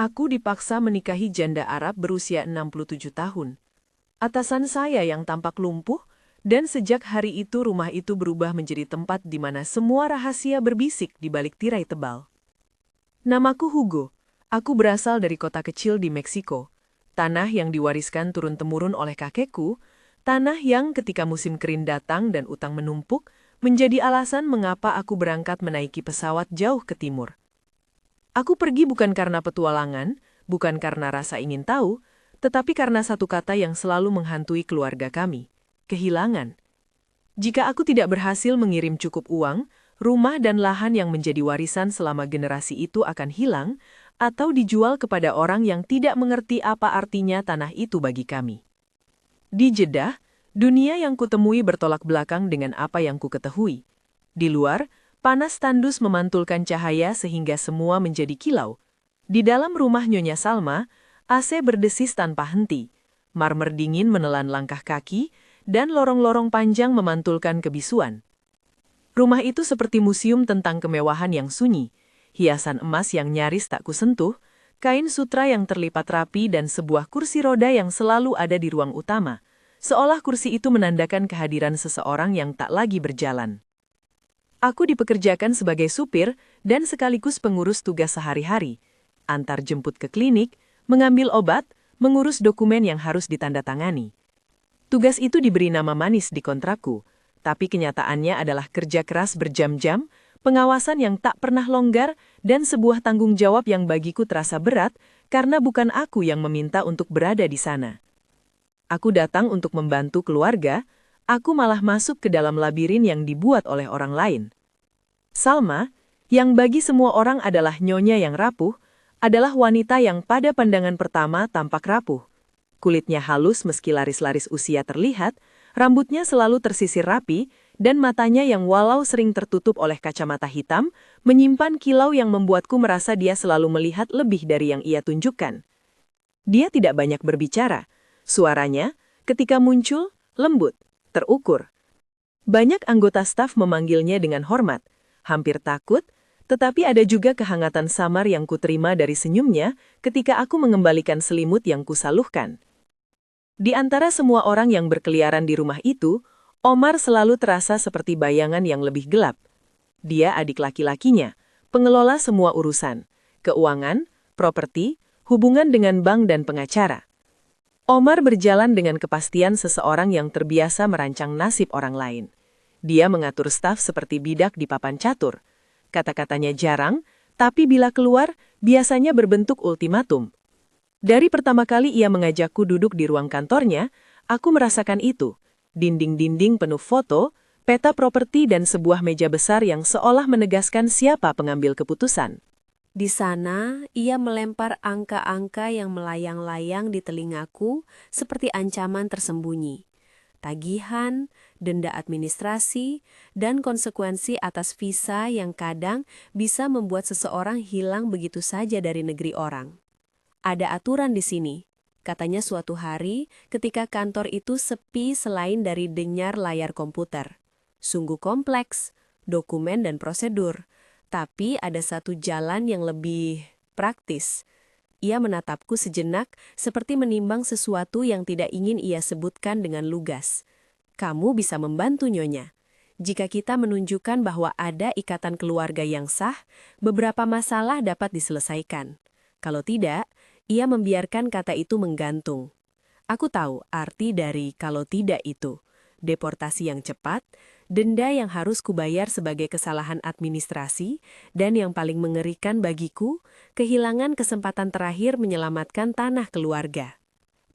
Aku dipaksa menikahi janda Arab berusia 67 tahun. Atasan saya yang tampak lumpuh, dan sejak hari itu rumah itu berubah menjadi tempat di mana semua rahasia berbisik di balik tirai tebal. Namaku Hugo. Aku berasal dari kota kecil di Meksiko. Tanah yang diwariskan turun-temurun oleh kakekku, tanah yang ketika musim kering datang dan utang menumpuk, menjadi alasan mengapa aku berangkat menaiki pesawat jauh ke timur. Aku pergi bukan karena petualangan, bukan karena rasa ingin tahu, tetapi karena satu kata yang selalu menghantui keluarga kami, kehilangan. Jika aku tidak berhasil mengirim cukup uang, rumah dan lahan yang menjadi warisan selama generasi itu akan hilang, atau dijual kepada orang yang tidak mengerti apa artinya tanah itu bagi kami. Di Jeddah, dunia yang kutemui bertolak belakang dengan apa yang kuketahui. Di luar, panas tandus memantulkan cahaya sehingga semua menjadi kilau. Di dalam rumah Nyonya Salma, AC berdesis tanpa henti. Marmer dingin menelan langkah kaki, dan lorong-lorong panjang memantulkan kebisuan. Rumah itu seperti museum tentang kemewahan yang sunyi, hiasan emas yang nyaris tak kusentuh, kain sutra yang terlipat rapi dan sebuah kursi roda yang selalu ada di ruang utama, seolah kursi itu menandakan kehadiran seseorang yang tak lagi berjalan. Aku dipekerjakan sebagai supir dan sekaligus pengurus tugas sehari-hari, antar jemput ke klinik, mengambil obat, mengurus dokumen yang harus ditandatangani. Tugas itu diberi nama manis di kontrakku, tapi kenyataannya adalah kerja keras berjam-jam, pengawasan yang tak pernah longgar, dan sebuah tanggung jawab yang bagiku terasa berat karena bukan aku yang meminta untuk berada di sana. Aku datang untuk membantu keluarga, aku malah masuk ke dalam labirin yang dibuat oleh orang lain. Salma, yang bagi semua orang adalah nyonya yang rapuh, adalah wanita yang pada pandangan pertama tampak rapuh. Kulitnya halus meski laris-laris usia terlihat, rambutnya selalu tersisir rapi, dan matanya yang walau sering tertutup oleh kacamata hitam, menyimpan kilau yang membuatku merasa dia selalu melihat lebih dari yang ia tunjukkan. Dia tidak banyak berbicara. Suaranya, ketika muncul, lembut, terukur. Banyak anggota staf memanggilnya dengan hormat, hampir takut, tetapi ada juga kehangatan samar yang kuterima dari senyumnya ketika aku mengembalikan selimut yang kusaluhkan. Di antara semua orang yang berkeliaran di rumah itu, Omar selalu terasa seperti bayangan yang lebih gelap. Dia adik laki-lakinya, pengelola semua urusan, keuangan, properti, hubungan dengan bank dan pengacara. Omar berjalan dengan kepastian seseorang yang terbiasa merancang nasib orang lain. Dia mengatur staf seperti bidak di papan catur. Kata-katanya jarang, tapi bila keluar, biasanya berbentuk ultimatum. Dari pertama kali ia mengajakku duduk di ruang kantornya, aku merasakan itu. Dinding-dinding penuh foto, peta properti dan sebuah meja besar yang seolah menegaskan siapa pengambil keputusan. Di sana, ia melempar angka-angka yang melayang-layang di telingaku seperti ancaman tersembunyi. Tagihan, denda administrasi, dan konsekuensi atas visa yang kadang bisa membuat seseorang hilang begitu saja dari negeri orang. Ada aturan di sini, katanya suatu hari ketika kantor itu sepi selain dari denyar layar komputer. Sungguh kompleks, dokumen dan prosedur, tapi ada satu jalan yang lebih praktis. Ia menatapku sejenak seperti menimbang sesuatu yang tidak ingin ia sebutkan dengan lugas. Kamu bisa membantu Nyonya. Jika kita menunjukkan bahwa ada ikatan keluarga yang sah, beberapa masalah dapat diselesaikan. Kalau tidak, ia membiarkan kata itu menggantung. Aku tahu arti dari kalau tidak itu. Deportasi yang cepat, denda yang harus kubayar sebagai kesalahan administrasi, dan yang paling mengerikan bagiku, kehilangan kesempatan terakhir menyelamatkan tanah keluarga.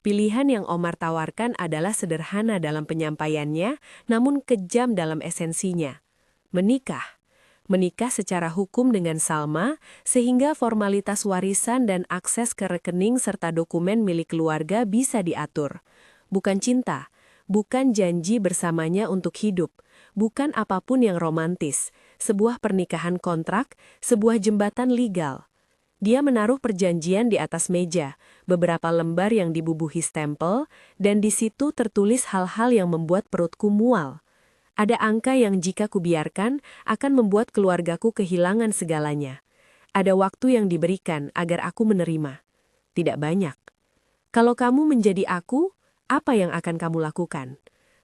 Pilihan yang Omar tawarkan adalah sederhana dalam penyampaiannya, namun kejam dalam esensinya. Menikah. Menikah secara hukum dengan Salma, sehingga formalitas warisan dan akses ke rekening serta dokumen milik keluarga bisa diatur. Bukan cinta, bukan janji bersamanya untuk hidup, bukan apapun yang romantis, sebuah pernikahan kontrak, sebuah jembatan legal. Dia menaruh perjanjian di atas meja, beberapa lembar yang dibubuhi stempel, dan di situ tertulis hal-hal yang membuat perutku mual. Ada angka yang jika kubiarkan akan membuat keluargaku kehilangan segalanya. ada waktu yang diberikan agar aku menerima. Tidak banyak. Kalau kamu menjadi aku, apa yang akan kamu lakukan?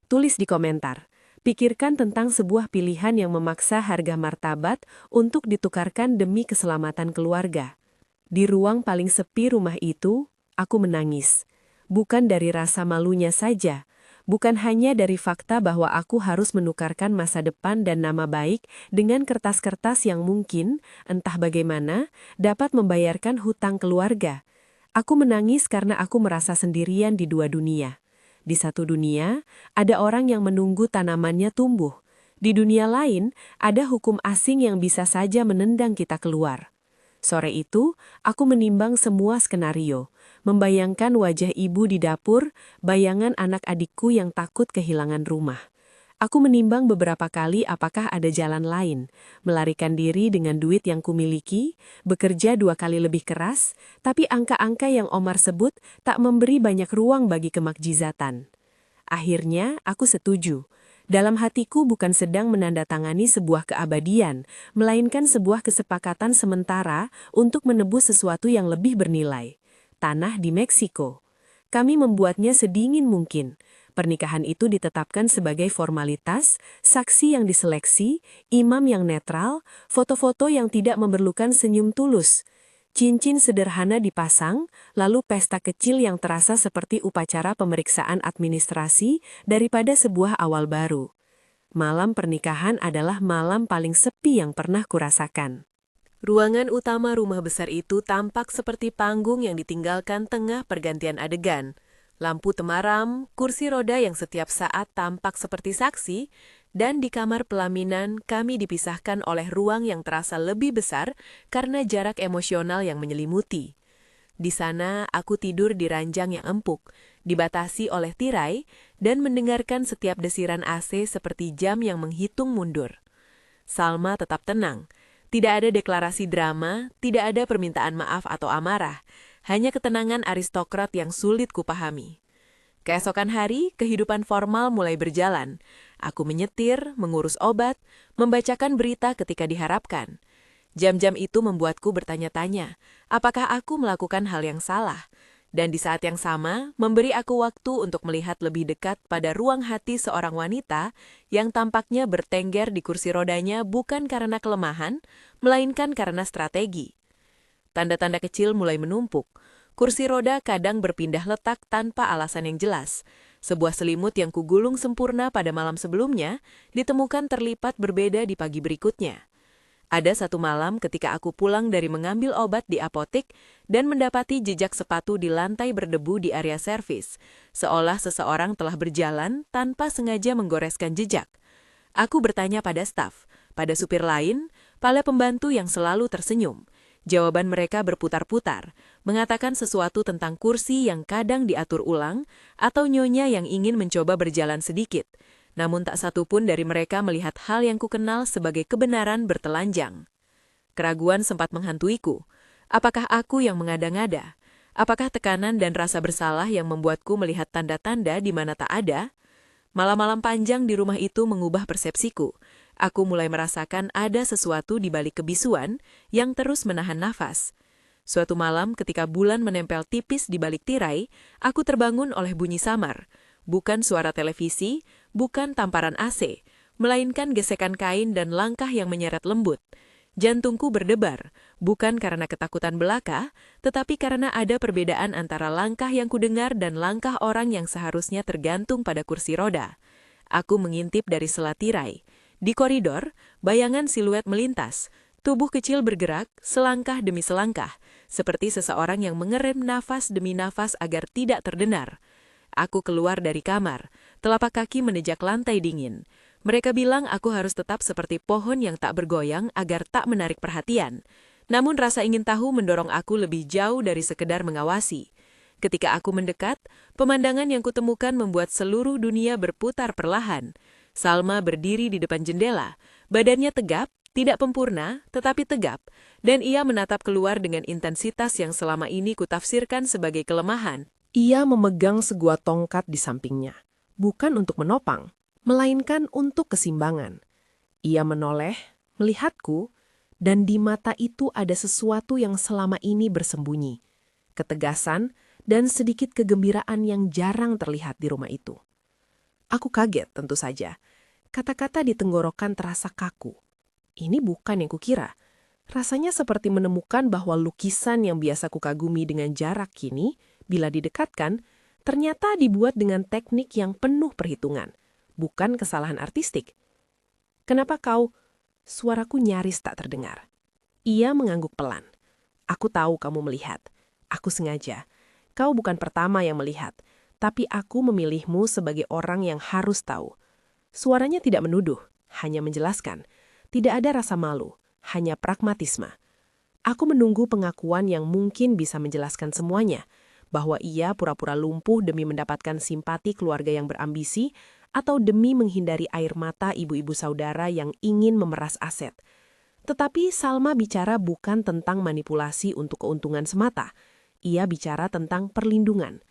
Tulis di komentar. Pikirkan tentang sebuah pilihan yang memaksa harga martabat untuk ditukarkan demi keselamatan keluarga. Di ruang paling sepi rumah itu, aku menangis. Bukan dari rasa malunya saja, bukan hanya dari fakta bahwa aku harus menukarkan masa depan dan nama baik dengan kertas-kertas yang mungkin, entah bagaimana, dapat membayarkan hutang keluarga. Aku menangis karena aku merasa sendirian di dua dunia. Di satu dunia, ada orang yang menunggu tanamannya tumbuh. Di dunia lain, ada hukum asing yang bisa saja menendang kita keluar. Sore itu, aku menimbang semua skenario, membayangkan wajah ibu di dapur, bayangan anak adikku yang takut kehilangan rumah. Aku menimbang beberapa kali apakah ada jalan lain, melarikan diri dengan duit yang kumiliki, bekerja 2 kali lebih keras, tapi angka-angka yang Omar sebut tak memberi banyak ruang bagi kemakjizatan. Akhirnya, aku setuju. Dalam hatiku bukan sedang menandatangani sebuah keabadian, melainkan sebuah kesepakatan sementara untuk menebus sesuatu yang lebih bernilai. Tanah di Meksiko. Kami membuatnya sedingin mungkin. Pernikahan itu ditetapkan sebagai formalitas, saksi yang diseleksi, imam yang netral, foto-foto yang tidak memerlukan senyum tulus. Cincin sederhana dipasang, lalu pesta kecil yang terasa seperti upacara pemeriksaan administrasi daripada sebuah awal baru. Malam pernikahan adalah malam paling sepi yang pernah kurasakan. Ruangan utama rumah besar itu tampak seperti panggung yang ditinggalkan tengah pergantian adegan. Lampu temaram, kursi roda yang setiap saat tampak seperti saksi, dan di kamar pelaminan kami dipisahkan oleh ruang yang terasa lebih besar karena jarak emosional yang menyelimuti. Di sana aku tidur di ranjang yang empuk, dibatasi oleh tirai, dan mendengarkan setiap desiran AC seperti jam yang menghitung mundur. Salma tetap tenang. Tidak ada deklarasi drama, tidak ada permintaan maaf atau amarah, hanya ketenangan aristokrat yang sulit kupahami. Keesokan hari, kehidupan formal mulai berjalan. Aku menyetir, mengurus obat, membacakan berita ketika diharapkan. Jam-jam itu membuatku bertanya-tanya, apakah aku melakukan hal yang salah? Dan di saat yang sama, memberi aku waktu untuk melihat lebih dekat pada ruang hati seorang wanita yang tampaknya bertengger di kursi rodanya bukan karena kelemahan, melainkan karena strategi. Tanda-tanda kecil mulai menumpuk. Kursi roda kadang berpindah letak tanpa alasan yang jelas. Sebuah selimut yang kugulung sempurna pada malam sebelumnya ditemukan terlipat berbeda di pagi berikutnya. Ada satu malam ketika aku pulang dari mengambil obat di apotek dan mendapati jejak sepatu di lantai berdebu di area servis, seolah seseorang telah berjalan tanpa sengaja menggoreskan jejak. Aku bertanya pada staf, pada supir lain, pada pembantu yang selalu tersenyum. Jawaban mereka berputar-putar, mengatakan sesuatu tentang kursi yang kadang diatur ulang atau nyonya yang ingin mencoba berjalan sedikit. Namun tak satu pun dari mereka melihat hal yang kukenal sebagai kebenaran bertelanjang. Keraguan sempat menghantuiku. Apakah aku yang mengada-ngada? Apakah tekanan dan rasa bersalah yang membuatku melihat tanda-tanda di mana tak ada? Malam-malam panjang di rumah itu mengubah persepsiku. Aku mulai merasakan ada sesuatu di balik kebisuan yang terus menahan nafas. Suatu malam ketika bulan menempel tipis di balik tirai, aku terbangun oleh bunyi samar. Bukan suara televisi, bukan tamparan AC, melainkan gesekan kain dan langkah yang menyeret lembut. Jantungku berdebar, bukan karena ketakutan belaka, tetapi karena ada perbedaan antara langkah yang kudengar dan langkah orang yang seharusnya tergantung pada kursi roda. Aku mengintip dari sela tirai. Di koridor, bayangan siluet melintas. Tubuh kecil bergerak, selangkah demi selangkah, seperti seseorang yang mengerem nafas demi nafas agar tidak terdengar. Aku keluar dari kamar, telapak kaki menejak lantai dingin. Mereka bilang aku harus tetap seperti pohon yang tak bergoyang agar tak menarik perhatian. Namun rasa ingin tahu mendorong aku lebih jauh dari sekedar mengawasi. Ketika aku mendekat, pemandangan yang kutemukan membuat seluruh dunia berputar perlahan. Salma berdiri di depan jendela, badannya tegap, tidak pempurna, tetapi tegap, dan ia menatap keluar dengan intensitas yang selama ini kutafsirkan sebagai kelemahan. Ia memegang sebuah tongkat di sampingnya, bukan untuk menopang, melainkan untuk keseimbangan. Ia menoleh, melihatku, Dan di mata itu ada sesuatu yang selama ini bersembunyi. Ketegasan dan sedikit kegembiraan yang jarang terlihat di rumah itu. Aku kaget tentu saja. Kata-kata di tenggorokan terasa kaku. Ini bukan yang kukira. Rasanya seperti menemukan bahwa lukisan yang biasa kukagumi dengan jarak kini, bila didekatkan, ternyata dibuat dengan teknik yang penuh perhitungan, bukan kesalahan artistik. Kenapa kau? Suaraku nyaris tak terdengar. Ia mengangguk pelan. Aku tahu kamu melihat. Aku sengaja. Kau bukan pertama yang melihat, tapi aku memilihmu sebagai orang yang harus tahu. Suaranya tidak menuduh, hanya menjelaskan. Tidak ada rasa malu, hanya pragmatisme. Aku menunggu pengakuan yang mungkin bisa menjelaskan semuanya, bahwa ia pura-pura lumpuh demi mendapatkan simpati keluarga yang berambisi, atau demi menghindari air mata ibu-ibu saudara yang ingin memeras aset. Tetapi Salma bicara bukan tentang manipulasi untuk keuntungan semata. Ia bicara tentang perlindungan.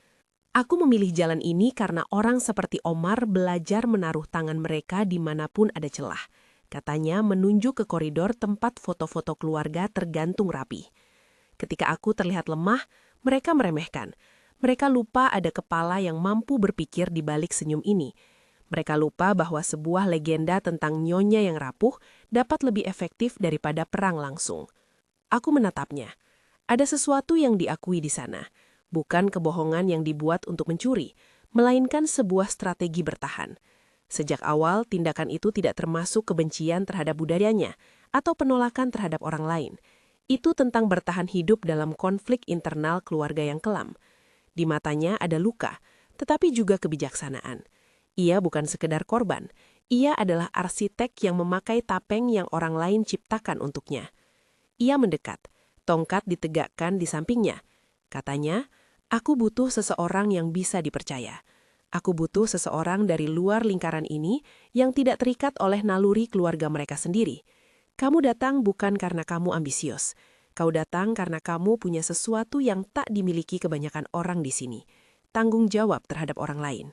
Aku memilih jalan ini karena orang seperti Omar belajar menaruh tangan mereka dimanapun ada celah. Katanya menunjuk ke koridor tempat foto-foto keluarga tergantung rapi. Ketika aku terlihat lemah, mereka meremehkan. Mereka lupa ada kepala yang mampu berpikir di balik senyum ini. Mereka lupa bahwa sebuah legenda tentang nyonya yang rapuh dapat lebih efektif daripada perang langsung. Aku menatapnya. Ada sesuatu yang diakui di sana. Bukan kebohongan yang dibuat untuk mencuri, melainkan sebuah strategi bertahan. Sejak awal, tindakan itu tidak termasuk kebencian terhadap budayanya atau penolakan terhadap orang lain. Itu tentang bertahan hidup dalam konflik internal keluarga yang kelam. Di matanya ada luka, tetapi juga kebijaksanaan. Ia bukan sekedar korban, ia adalah arsitek yang memakai tapeng yang orang lain ciptakan untuknya. Ia mendekat, tongkat ditegakkan di sampingnya. Katanya, aku butuh seseorang yang bisa dipercaya. Aku butuh seseorang dari luar lingkaran ini yang tidak terikat oleh naluri keluarga mereka sendiri. Kamu datang bukan karena kamu ambisius. Kau datang karena kamu punya sesuatu yang tak dimiliki kebanyakan orang di sini. Tanggung jawab terhadap orang lain.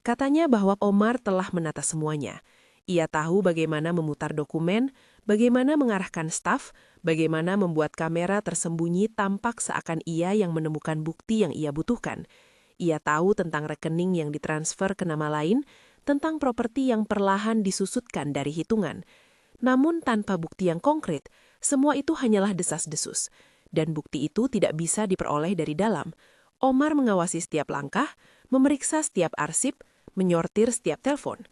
Katanya bahwa Omar telah menata semuanya. Ia tahu bagaimana memutar dokumen, bagaimana mengarahkan staf, bagaimana membuat kamera tersembunyi tampak seakan ia yang menemukan bukti yang ia butuhkan. Ia tahu tentang rekening yang ditransfer ke nama lain, tentang properti yang perlahan disusutkan dari hitungan. Namun tanpa bukti yang konkret, semua itu hanyalah desas-desus. Dan bukti itu tidak bisa diperoleh dari dalam. Omar mengawasi setiap langkah, memeriksa setiap arsip, menyortir setiap telepon.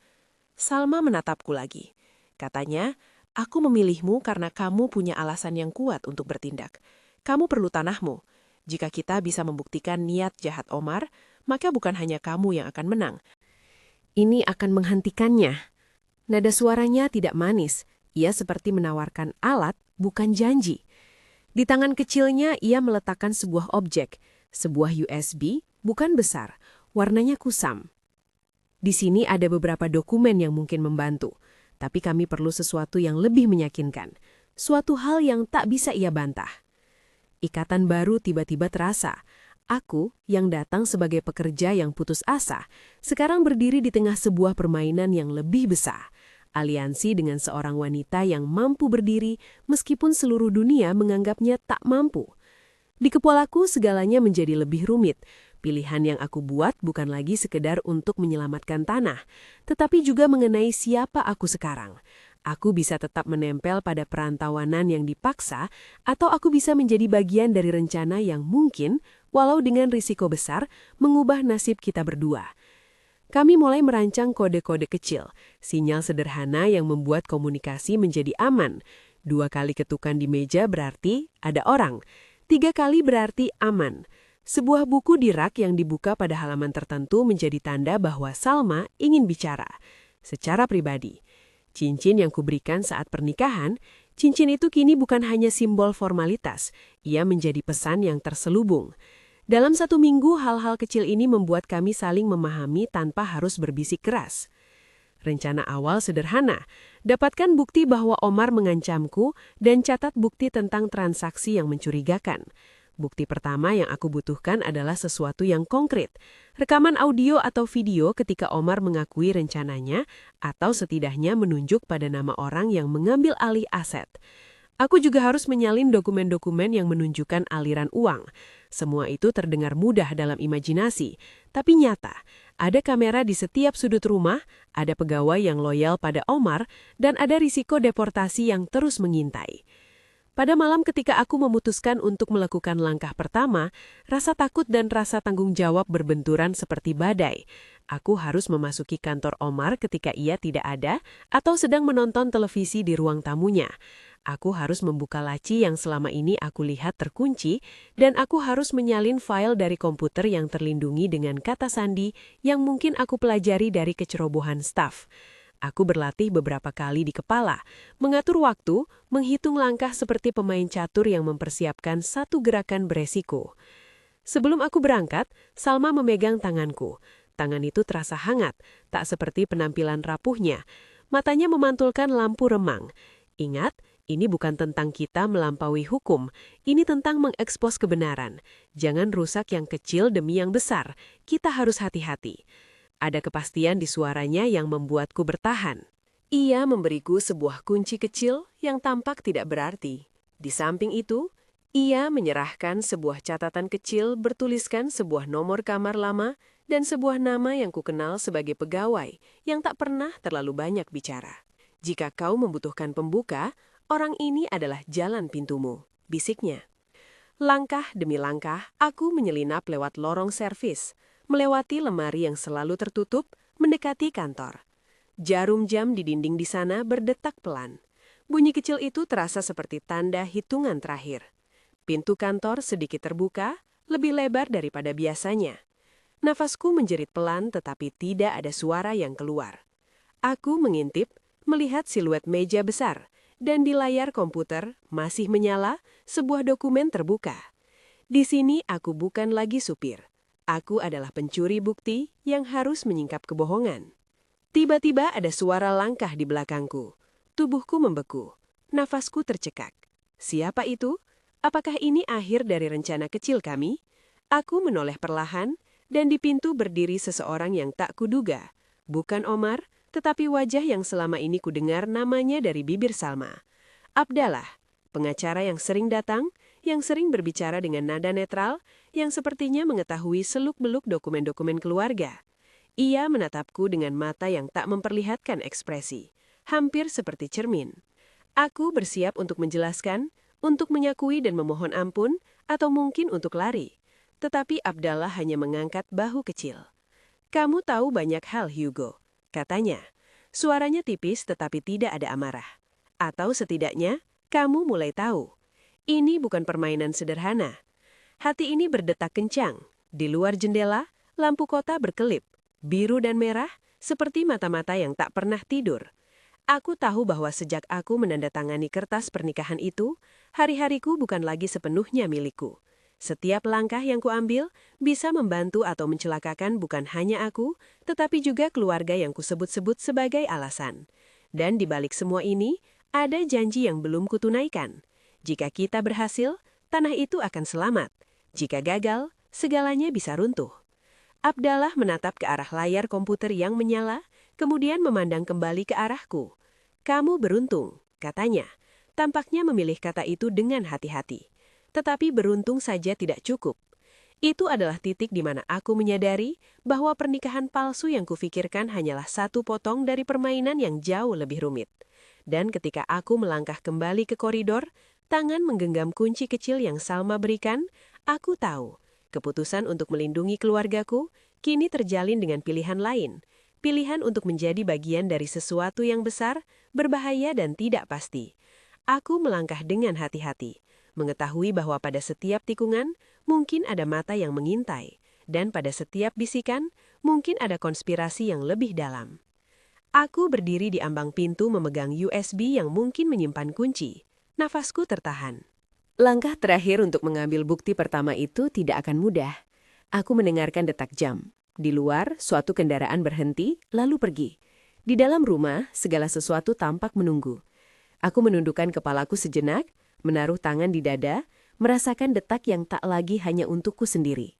Salma menatapku lagi. Katanya, aku memilihmu karena kamu punya alasan yang kuat untuk bertindak. Kamu perlu tanahmu. Jika kita bisa membuktikan niat jahat Omar, maka bukan hanya kamu yang akan menang. Ini akan menghentikannya. Nada suaranya tidak manis. Ia seperti menawarkan alat, bukan janji. Di tangan kecilnya ia meletakkan sebuah objek, sebuah USB, bukan besar, warnanya kusam. Di sini ada beberapa dokumen yang mungkin membantu, tapi kami perlu sesuatu yang lebih meyakinkan, suatu hal yang tak bisa ia bantah. Ikatan baru tiba-tiba terasa. Aku, yang datang sebagai pekerja yang putus asa, sekarang berdiri di tengah sebuah permainan yang lebih besar. Aliansi dengan seorang wanita yang mampu berdiri meskipun seluruh dunia menganggapnya tak mampu. Di kepalaku segalanya menjadi lebih rumit. Pilihan yang aku buat bukan lagi sekedar untuk menyelamatkan tanah, tetapi juga mengenai siapa aku sekarang. Aku bisa tetap menempel pada perantawanan yang dipaksa, atau aku bisa menjadi bagian dari rencana yang mungkin, walau dengan risiko besar, mengubah nasib kita berdua. Kami mulai merancang kode-kode kecil, sinyal sederhana yang membuat komunikasi menjadi aman. 2 kali ketukan di meja berarti ada orang. 3 kali berarti aman. Sebuah buku di rak yang dibuka pada halaman tertentu menjadi tanda bahwa Salma ingin bicara. Secara pribadi, cincin yang kuberikan saat pernikahan, cincin itu kini bukan hanya simbol formalitas, ia menjadi pesan yang terselubung. Dalam 1 minggu, hal-hal kecil ini membuat kami saling memahami tanpa harus berbisik keras. Rencana awal sederhana, dapatkan bukti bahwa Omar mengancamku dan catat bukti tentang transaksi yang mencurigakan. Bukti pertama yang aku butuhkan adalah sesuatu yang konkret, rekaman audio atau video ketika Omar mengakui rencananya atau setidaknya menunjuk pada nama orang yang mengambil alih aset. Aku juga harus menyalin dokumen-dokumen yang menunjukkan aliran uang. Semua itu terdengar mudah dalam imajinasi, tapi nyata. Ada kamera di setiap sudut rumah, ada pegawai yang loyal pada Omar, dan ada risiko deportasi yang terus mengintai. Pada malam ketika aku memutuskan untuk melakukan langkah pertama, rasa takut dan rasa tanggung jawab berbenturan seperti badai. Aku harus memasuki kantor Omar ketika ia tidak ada atau sedang menonton televisi di ruang tamunya. Aku harus membuka laci yang selama ini aku lihat terkunci, dan aku harus menyalin file dari komputer yang terlindungi dengan kata sandi yang mungkin aku pelajari dari kecerobohan staf. Aku berlatih beberapa kali di kepala, mengatur waktu, menghitung langkah seperti pemain catur yang mempersiapkan satu gerakan beresiko. Sebelum aku berangkat, Salma memegang tanganku. Tangan itu terasa hangat, tak seperti penampilan rapuhnya. Matanya memantulkan lampu remang. Ingat, ini bukan tentang kita melampaui hukum, ini tentang mengekspos kebenaran. Jangan rusak yang kecil demi yang besar, kita harus hati-hati. Ada kepastian di suaranya yang membuatku bertahan. Ia memberiku sebuah kunci kecil yang tampak tidak berarti. Di samping itu, ia menyerahkan sebuah catatan kecil bertuliskan sebuah nomor kamar lama dan sebuah nama yang kukenal sebagai pegawai yang tak pernah terlalu banyak bicara. Jika kau membutuhkan pembuka, orang ini adalah jalan pintumu, bisiknya. Langkah demi langkah, aku menyelinap lewat lorong servis, melewati lemari yang selalu tertutup, mendekati kantor. Jarum jam di dinding di sana berdetak pelan. Bunyi kecil itu terasa seperti tanda hitungan terakhir. Pintu kantor sedikit terbuka, lebih lebar daripada biasanya. Nafasku menjerit pelan tetapi tidak ada suara yang keluar. Aku mengintip, melihat siluet meja besar, dan di layar komputer masih menyala sebuah dokumen terbuka. Di sini aku bukan lagi supir. Aku adalah pencuri bukti yang harus menyingkap kebohongan. Tiba-tiba ada suara langkah di belakangku. Tubuhku membeku. Nafasku tercekak. Siapa itu? Apakah ini akhir dari rencana kecil kami? Aku menoleh perlahan, dan di pintu berdiri seseorang yang tak kuduga. Bukan Omar, tetapi wajah yang selama ini kudengar namanya dari bibir Salma. Abdallah, pengacara yang sering datang, yang sering berbicara dengan nada netral, yang sepertinya mengetahui seluk-beluk dokumen-dokumen keluarga. Ia menatapku dengan mata yang tak memperlihatkan ekspresi, hampir seperti cermin. Aku bersiap untuk menjelaskan, untuk menyakui dan memohon ampun, atau mungkin untuk lari. Tetapi Abdallah hanya mengangkat bahu kecil. Kamu tahu banyak hal, Hugo, katanya. Suaranya tipis tetapi tidak ada amarah. Atau setidaknya, kamu mulai tahu. Ini bukan permainan sederhana. Hati ini berdetak kencang. Di luar jendela, lampu kota berkelip. Biru dan merah, seperti mata-mata yang tak pernah tidur. Aku tahu bahwa sejak aku menandatangani kertas pernikahan itu, hari-hariku bukan lagi sepenuhnya milikku. Setiap langkah yang kuambil bisa membantu atau mencelakakan bukan hanya aku, tetapi juga keluarga yang kusebut-sebut sebagai alasan. Dan di balik semua ini, ada janji yang belum kutunaikan. Jika kita berhasil, tanah itu akan selamat. Jika gagal, segalanya bisa runtuh. Abdallah menatap ke arah layar komputer yang menyala, kemudian memandang kembali ke arahku. Kamu beruntung, katanya. Tampaknya memilih kata itu dengan hati-hati. Tetapi beruntung saja tidak cukup. Itu adalah titik di mana aku menyadari bahwa pernikahan palsu yang kufikirkan hanyalah satu potong dari permainan yang jauh lebih rumit. Dan ketika aku melangkah kembali ke koridor, tangan menggenggam kunci kecil yang Salma berikan, aku tahu, keputusan untuk melindungi keluargaku kini terjalin dengan pilihan lain. Pilihan untuk menjadi bagian dari sesuatu yang besar, berbahaya dan tidak pasti. Aku melangkah dengan hati-hati. Mengetahui bahwa pada setiap tikungan, mungkin ada mata yang mengintai, dan pada setiap bisikan, mungkin ada konspirasi yang lebih dalam. Aku berdiri di ambang pintu memegang USB yang mungkin menyimpan kunci. Nafasku tertahan. Langkah terakhir untuk mengambil bukti pertama itu tidak akan mudah. Aku mendengarkan detak jam. Di luar, suatu kendaraan berhenti, lalu pergi. Di dalam rumah, segala sesuatu tampak menunggu. Aku menundukkan kepalaku sejenak, menaruh tangan di dada, merasakan detak yang tak lagi hanya untukku sendiri.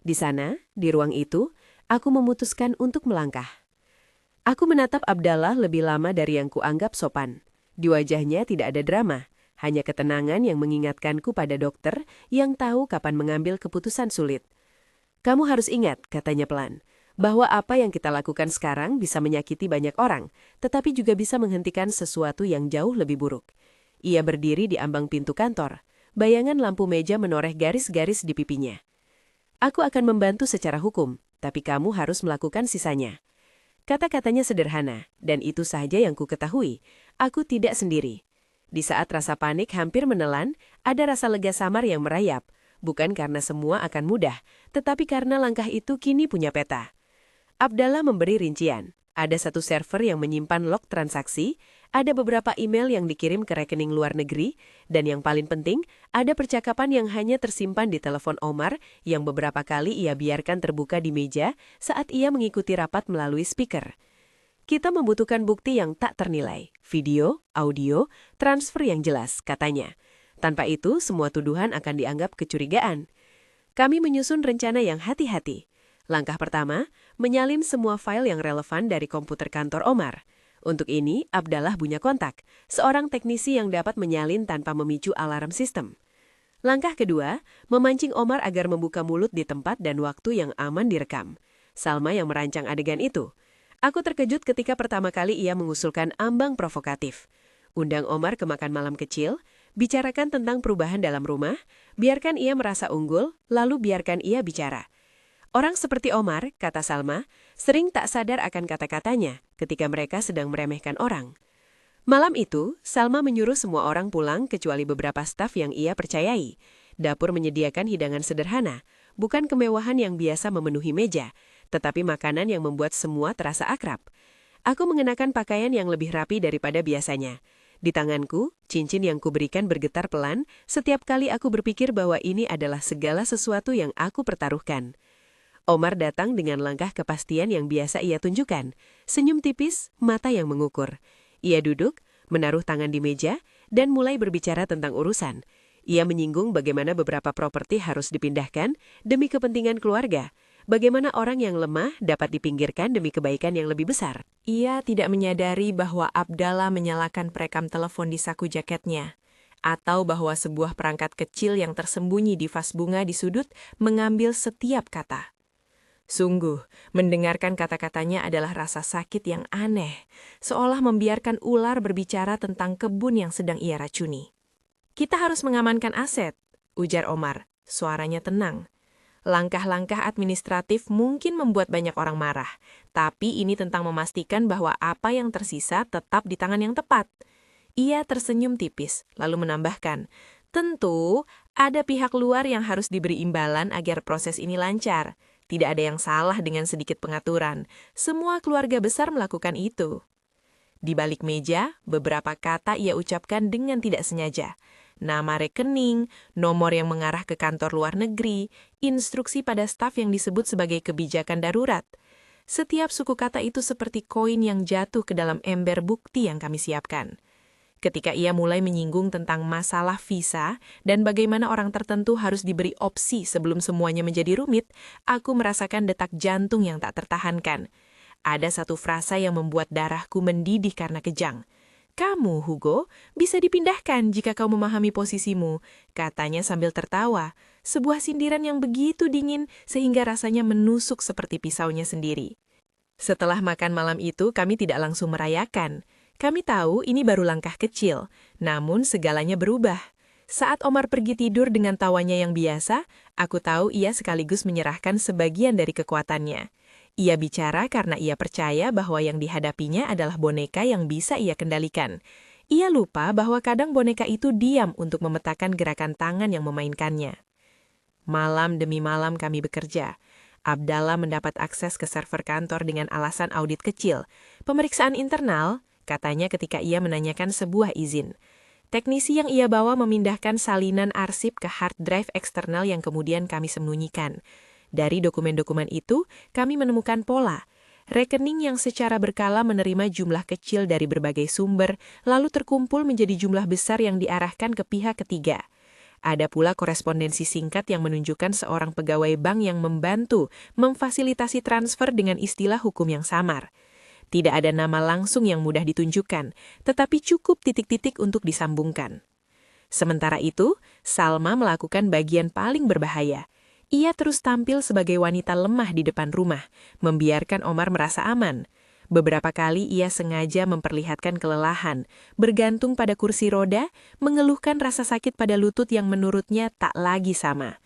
Di sana, di ruang itu, aku memutuskan untuk melangkah. Aku menatap Abdallah lebih lama dari yang kuanggap sopan. Di wajahnya tidak ada drama, Hanya ketenangan yang mengingatkanku pada dokter yang tahu kapan mengambil keputusan sulit. Kamu harus ingat, katanya pelan, bahwa apa yang kita lakukan sekarang bisa menyakiti banyak orang, tetapi juga bisa menghentikan sesuatu yang jauh lebih buruk. Ia berdiri di ambang pintu kantor. Bayangan lampu meja menoreh garis-garis di pipinya. Aku akan membantu secara hukum, tapi kamu harus melakukan sisanya. Kata-katanya sederhana, dan itu saja yang ku ketahui. Aku tidak sendiri. Di saat rasa panik hampir menelan, ada rasa lega samar yang merayap. Bukan karena semua akan mudah, tetapi karena langkah itu kini punya peta. Abdallah memberi rincian. Ada satu server yang menyimpan log transaksi, ada beberapa email yang dikirim ke rekening luar negeri, dan yang paling penting, ada percakapan yang hanya tersimpan di telepon Omar yang beberapa kali ia biarkan terbuka di meja saat ia mengikuti rapat melalui speaker. Kita membutuhkan bukti yang tak ternilai, video, audio, transfer yang jelas, katanya. Tanpa itu, semua tuduhan akan dianggap kecurigaan. Kami menyusun rencana yang hati-hati. Langkah pertama, menyalin semua file yang relevan dari komputer kantor Omar. Untuk ini, Abdallah punya kontak, seorang teknisi yang dapat menyalin tanpa memicu alarm sistem. Langkah kedua, memancing Omar agar membuka mulut di tempat dan waktu yang aman direkam. Salma yang merancang adegan itu. Aku terkejut ketika pertama kali ia mengusulkan ambang provokatif. Undang Omar ke makan malam kecil, bicarakan tentang perubahan dalam rumah, biarkan ia merasa unggul, lalu biarkan ia bicara. Orang seperti Omar, kata Salma, sering tak sadar akan kata-katanya ketika mereka sedang meremehkan orang. Malam itu, Salma menyuruh semua orang pulang kecuali beberapa staf yang ia percayai. Dapur menyediakan hidangan sederhana, bukan kemewahan yang biasa memenuhi meja, tetapi makanan yang membuat semua terasa akrab. Aku mengenakan pakaian yang lebih rapi daripada biasanya. Di tanganku, cincin yang kuberikan bergetar pelan setiap kali aku berpikir bahwa ini adalah segala sesuatu yang aku pertaruhkan. Omar datang dengan langkah kepastian yang biasa ia tunjukkan. Senyum tipis, mata yang mengukur. Ia duduk, menaruh tangan di meja, dan mulai berbicara tentang urusan. Ia menyinggung bagaimana beberapa properti harus dipindahkan demi kepentingan keluarga. Bagaimana orang yang lemah dapat dipinggirkan demi kebaikan yang lebih besar. Ia tidak menyadari bahwa Abdallah menyalakan perekam telepon di saku jaketnya. Atau bahwa sebuah perangkat kecil yang tersembunyi di vas bunga di sudut mengambil setiap kata. Sungguh, mendengarkan kata-katanya adalah rasa sakit yang aneh, seolah membiarkan ular berbicara tentang kebun yang sedang ia racuni. Kita harus mengamankan aset, ujar Omar, suaranya tenang. Langkah-langkah administratif mungkin membuat banyak orang marah, tapi ini tentang memastikan bahwa apa yang tersisa tetap di tangan yang tepat. Ia tersenyum tipis, lalu menambahkan, tentu ada pihak luar yang harus diberi imbalan agar proses ini lancar. Tidak ada yang salah dengan sedikit pengaturan. Semua keluarga besar melakukan itu. Di balik meja, beberapa kata ia ucapkan dengan tidak sengaja. Nama rekening, nomor yang mengarah ke kantor luar negeri, instruksi pada staf yang disebut sebagai kebijakan darurat. Setiap suku kata itu seperti koin yang jatuh ke dalam ember bukti yang kami siapkan. Ketika ia mulai menyinggung tentang masalah visa dan bagaimana orang tertentu harus diberi opsi sebelum semuanya menjadi rumit, aku merasakan detak jantung yang tak tertahankan. Ada satu frasa yang membuat darahku mendidih karena kejang. Kamu, Hugo, bisa dipindahkan jika kau memahami posisimu, katanya sambil tertawa. Sebuah sindiran yang begitu dingin sehingga rasanya menusuk seperti pisaunya sendiri. Setelah makan malam itu, kami tidak langsung merayakan. Kami tahu ini baru langkah kecil, namun segalanya berubah. Saat Omar pergi tidur dengan tawanya yang biasa, aku tahu ia sekaligus menyerahkan sebagian dari kekuatannya. Ia bicara karena ia percaya bahwa yang dihadapinya adalah boneka yang bisa ia kendalikan. Ia lupa bahwa kadang boneka itu diam untuk memetakan gerakan tangan yang memainkannya. Malam demi malam kami bekerja. Abdallah mendapat akses ke server kantor dengan alasan audit kecil. Pemeriksaan internal, katanya ketika ia menanyakan sebuah izin. Teknisi yang ia bawa memindahkan salinan arsip ke hard drive eksternal yang kemudian kami sembunyikan. Dari dokumen-dokumen itu, kami menemukan pola. Rekening yang secara berkala menerima jumlah kecil dari berbagai sumber, lalu terkumpul menjadi jumlah besar yang diarahkan ke pihak ketiga. Ada pula korespondensi singkat yang menunjukkan seorang pegawai bank yang membantu memfasilitasi transfer dengan istilah hukum yang samar. Tidak ada nama langsung yang mudah ditunjukkan, tetapi cukup titik-titik untuk disambungkan. Sementara itu, Salma melakukan bagian paling berbahaya. Ia terus tampil sebagai wanita lemah di depan rumah, membiarkan Omar merasa aman. Beberapa kali ia sengaja memperlihatkan kelelahan, bergantung pada kursi roda, mengeluhkan rasa sakit pada lutut yang menurutnya tak lagi sama.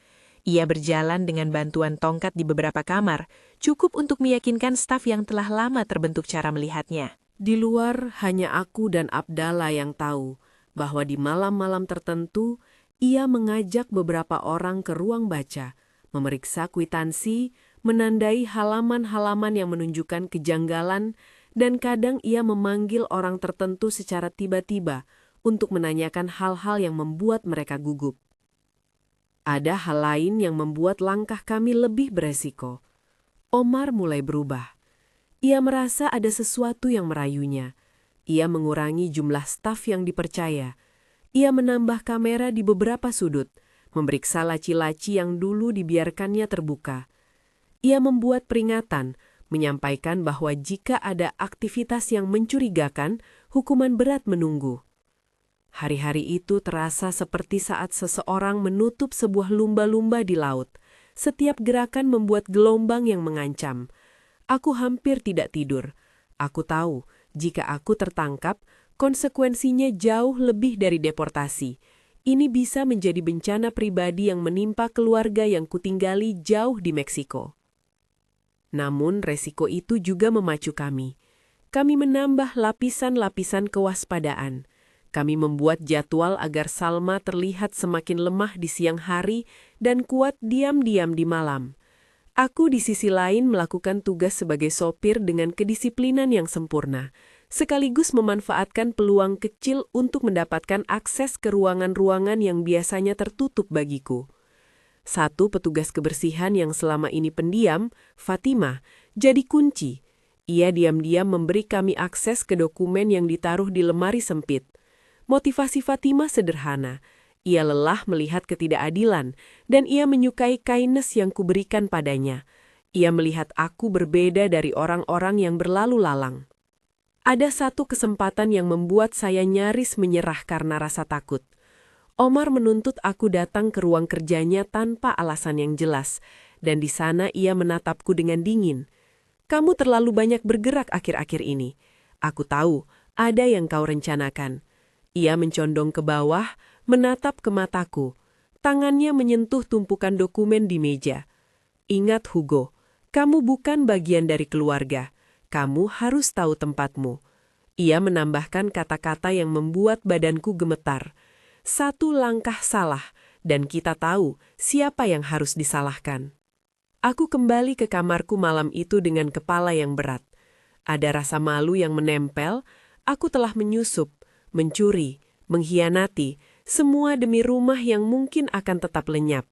Ia berjalan dengan bantuan tongkat di beberapa kamar, cukup untuk meyakinkan staf yang telah lama terbentuk cara melihatnya. Di luar, hanya aku dan Abdallah yang tahu bahwa di malam-malam tertentu, ia mengajak beberapa orang ke ruang baca, memeriksa kwitansi, menandai halaman-halaman yang menunjukkan kejanggalan, dan kadang ia memanggil orang tertentu secara tiba-tiba untuk menanyakan hal-hal yang membuat mereka gugup. Ada hal lain yang membuat langkah kami lebih beresiko. Omar mulai berubah. Ia merasa ada sesuatu yang merayunya. Ia mengurangi jumlah staf yang dipercaya. Ia menambah kamera di beberapa sudut, memeriksa laci-laci yang dulu dibiarkannya terbuka. Ia membuat peringatan, menyampaikan bahwa jika ada aktivitas yang mencurigakan, hukuman berat menunggu. Hari-hari itu terasa seperti saat seseorang menutup sebuah lumba-lumba di laut. Setiap gerakan membuat gelombang yang mengancam. Aku hampir tidak tidur. Aku tahu, jika aku tertangkap, konsekuensinya jauh lebih dari deportasi. Ini bisa menjadi bencana pribadi yang menimpa keluarga yang kutinggali jauh di Meksiko. Namun resiko itu juga memacu kami. Kami menambah lapisan-lapisan kewaspadaan. Kami membuat jadwal agar Salma terlihat semakin lemah di siang hari dan kuat diam-diam di malam. Aku di sisi lain melakukan tugas sebagai sopir dengan kedisiplinan yang sempurna, sekaligus memanfaatkan peluang kecil untuk mendapatkan akses ke ruangan-ruangan yang biasanya tertutup bagiku. Satu petugas kebersihan yang selama ini pendiam, Fatimah, jadi kunci. Ia diam-diam memberi kami akses ke dokumen yang ditaruh di lemari sempit. Motivasi Fatimah sederhana. Ia lelah melihat ketidakadilan, dan ia menyukai kindness yang kuberikan padanya. Ia melihat aku berbeda dari orang-orang yang berlalu lalang. Ada satu kesempatan yang membuat saya nyaris menyerah karena rasa takut. Omar menuntut aku datang ke ruang kerjanya tanpa alasan yang jelas, dan di sana ia menatapku dengan dingin. Kamu terlalu banyak bergerak akhir-akhir ini. Aku tahu, ada yang kau rencanakan. Ia mencondong ke bawah, menatap ke mataku. Tangannya menyentuh tumpukan dokumen di meja. Ingat Hugo, kamu bukan bagian dari keluarga. Kamu harus tahu tempatmu. Ia menambahkan kata-kata yang membuat badanku gemetar. Satu langkah salah, dan kita tahu siapa yang harus disalahkan. Aku kembali ke kamarku malam itu dengan kepala yang berat. Ada rasa malu yang menempel. Aku telah menyusup, mencuri, mengkhianati, semua demi rumah yang mungkin akan tetap lenyap.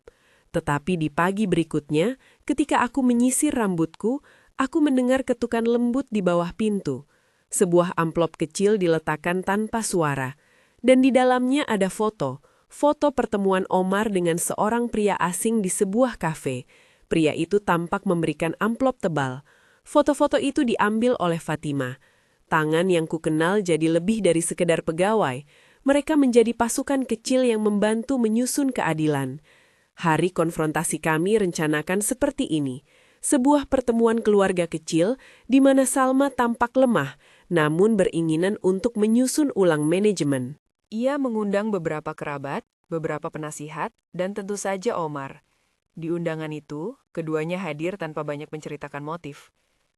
Tetapi di pagi berikutnya, ketika aku menyisir rambutku, aku mendengar ketukan lembut di bawah pintu. Sebuah amplop kecil diletakkan tanpa suara, dan di dalamnya ada foto pertemuan Omar dengan seorang pria asing di sebuah kafe. Pria itu tampak memberikan amplop tebal. Foto-foto itu diambil oleh Fatimah. Tangan yang kukenal jadi lebih dari sekedar pegawai. Mereka menjadi pasukan kecil yang membantu menyusun keadilan. Hari konfrontasi kami rencanakan seperti ini. Sebuah pertemuan keluarga kecil di mana Salma tampak lemah, namun beringinan untuk menyusun ulang manajemen. Ia mengundang beberapa kerabat, beberapa penasihat, dan tentu saja Omar. Di undangan itu, keduanya hadir tanpa banyak menceritakan motif.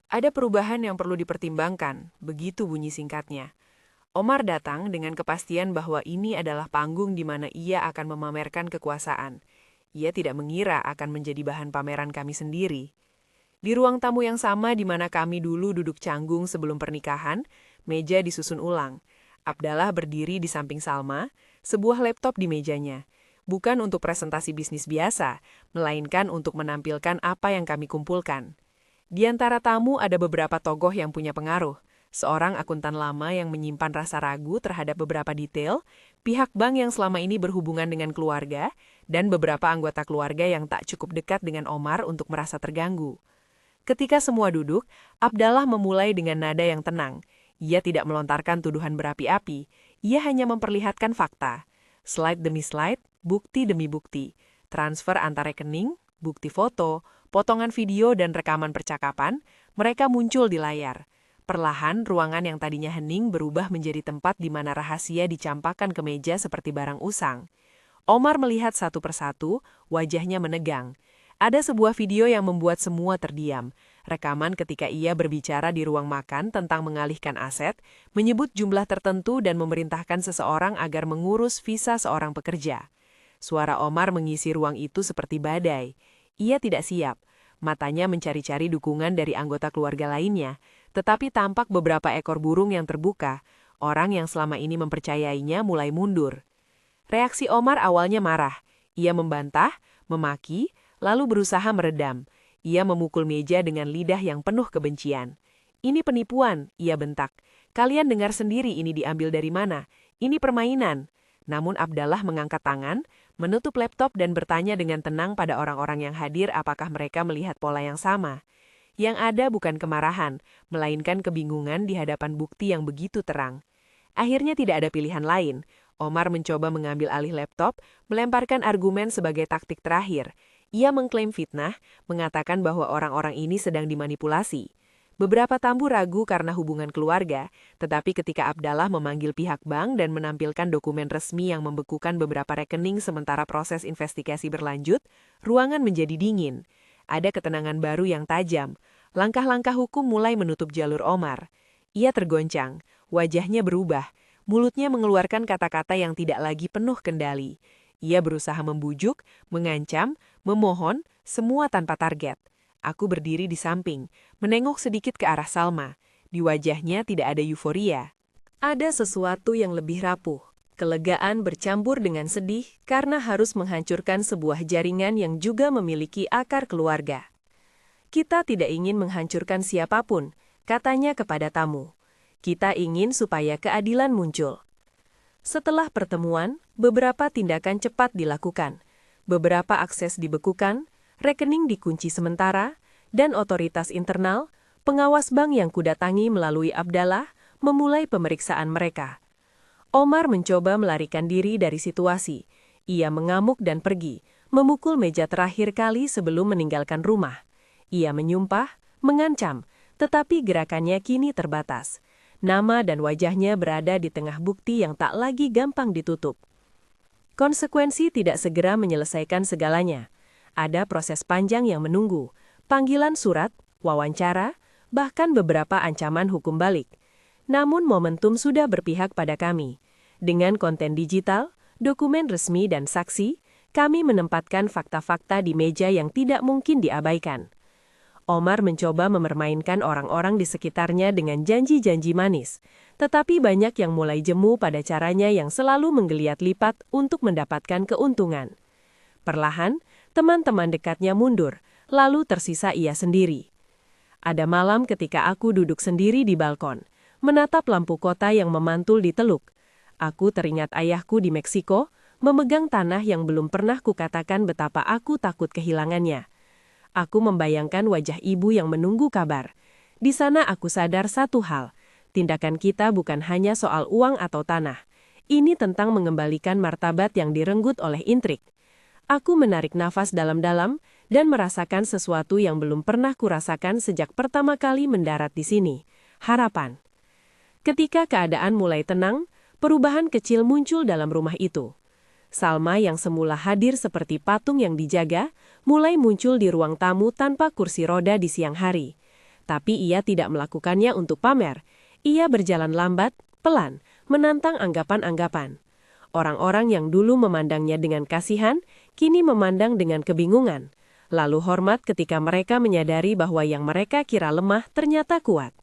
Ada perubahan yang perlu dipertimbangkan, begitu bunyi singkatnya. Omar datang dengan kepastian bahwa ini adalah panggung di mana ia akan memamerkan kekuasaan. Ia tidak mengira akan menjadi bahan pameran kami sendiri. Di ruang tamu yang sama di mana kami dulu duduk canggung sebelum pernikahan, meja disusun ulang. Abdallah berdiri di samping Salma, sebuah laptop di mejanya. Bukan untuk presentasi bisnis biasa, melainkan untuk menampilkan apa yang kami kumpulkan. Di antara tamu ada beberapa tokoh yang punya pengaruh. Seorang akuntan lama yang menyimpan rasa ragu terhadap beberapa detail, pihak bank yang selama ini berhubungan dengan keluarga, dan beberapa anggota keluarga yang tak cukup dekat dengan Omar untuk merasa terganggu. Ketika semua duduk, Abdallah memulai dengan nada yang tenang. Ia tidak melontarkan tuduhan berapi-api, ia hanya memperlihatkan fakta. Slide demi slide, bukti demi bukti. Transfer antar rekening, bukti foto, potongan video dan rekaman percakapan, mereka muncul di layar. Perlahan, ruangan yang tadinya hening berubah menjadi tempat di mana rahasia dicampakkan ke meja seperti barang usang. Omar melihat satu persatu, wajahnya menegang. Ada sebuah video yang membuat semua terdiam. Rekaman ketika ia berbicara di ruang makan tentang mengalihkan aset, menyebut jumlah tertentu dan memerintahkan seseorang agar mengurus visa seorang pekerja. Suara Omar mengisi ruang itu seperti badai. Ia tidak siap. Matanya mencari-cari dukungan dari anggota keluarga lainnya, tetapi tampak beberapa ekor burung yang terbuka. Orang yang selama ini mempercayainya mulai mundur. Reaksi Omar awalnya marah. Ia membantah, memaki, lalu berusaha meredam. Ia memukul meja dengan lidah yang penuh kebencian. Ini penipuan, ia bentak. Kalian dengar sendiri ini diambil dari mana. Ini permainan. Namun Abdallah mengangkat tangan, menutup laptop dan bertanya dengan tenang pada orang-orang yang hadir apakah mereka melihat pola yang sama. Yang ada bukan kemarahan, melainkan kebingungan di hadapan bukti yang begitu terang. Akhirnya tidak ada pilihan lain. Omar mencoba mengambil alih laptop, melemparkan argumen sebagai taktik terakhir. Ia mengklaim fitnah, mengatakan bahwa orang-orang ini sedang dimanipulasi. Beberapa tamu ragu karena hubungan keluarga, tetapi ketika Abdallah memanggil pihak bank dan menampilkan dokumen resmi yang membekukan beberapa rekening sementara proses investigasi berlanjut, ruangan menjadi dingin. Ada ketenangan baru yang tajam. Langkah-langkah hukum mulai menutup jalur Omar. Ia tergoncang, wajahnya berubah. Mulutnya mengeluarkan kata-kata yang tidak lagi penuh kendali. Ia berusaha membujuk, mengancam, memohon, semua tanpa target. Aku berdiri di samping, menengok sedikit ke arah Salma. Di wajahnya tidak ada euforia. Ada sesuatu yang lebih rapuh. Kelegaan bercampur dengan sedih karena harus menghancurkan sebuah jaringan yang juga memiliki akar keluarga. Kita tidak ingin menghancurkan siapapun, katanya kepada tamu. Kita ingin supaya keadilan muncul. Setelah pertemuan, beberapa tindakan cepat dilakukan. Beberapa akses dibekukan, rekening dikunci sementara, dan otoritas internal, pengawas bank yang kudatangi melalui Abdallah, memulai pemeriksaan mereka. Omar mencoba melarikan diri dari situasi. Ia mengamuk dan pergi, memukul meja terakhir kali sebelum meninggalkan rumah. Ia menyumpah, mengancam, tetapi gerakannya kini terbatas. Nama dan wajahnya berada di tengah bukti yang tak lagi gampang ditutup. Konsekuensi tidak segera menyelesaikan segalanya. Ada proses panjang yang menunggu, panggilan surat, wawancara, bahkan beberapa ancaman hukum balik. Namun momentum sudah berpihak pada kami. Dengan konten digital, dokumen resmi dan saksi, kami menempatkan fakta-fakta di meja yang tidak mungkin diabaikan. Omar mencoba memermainkan orang-orang di sekitarnya dengan janji-janji manis, tetapi banyak yang mulai jemu pada caranya yang selalu menggeliat lipat untuk mendapatkan keuntungan. Perlahan, teman-teman dekatnya mundur, lalu tersisa ia sendiri. Ada malam ketika aku duduk sendiri di balkon, menatap lampu kota yang memantul di teluk. Aku teringat ayahku di Meksiko, memegang tanah yang belum pernah kukatakan betapa aku takut kehilangannya. Aku membayangkan wajah ibu yang menunggu kabar. Di sana aku sadar satu hal, tindakan kita bukan hanya soal uang atau tanah. Ini tentang mengembalikan martabat yang direnggut oleh intrik. Aku menarik nafas dalam-dalam dan merasakan sesuatu yang belum pernah kurasakan sejak pertama kali mendarat di sini. Harapan. Ketika keadaan mulai tenang, perubahan kecil muncul dalam rumah itu. Salma yang semula hadir seperti patung yang dijaga, mulai muncul di ruang tamu tanpa kursi roda di siang hari. Tapi ia tidak melakukannya untuk pamer. Ia berjalan lambat, pelan, menantang anggapan-anggapan. Orang-orang yang dulu memandangnya dengan kasihan, kini memandang dengan kebingungan. Lalu hormat ketika mereka menyadari bahwa yang mereka kira lemah ternyata kuat.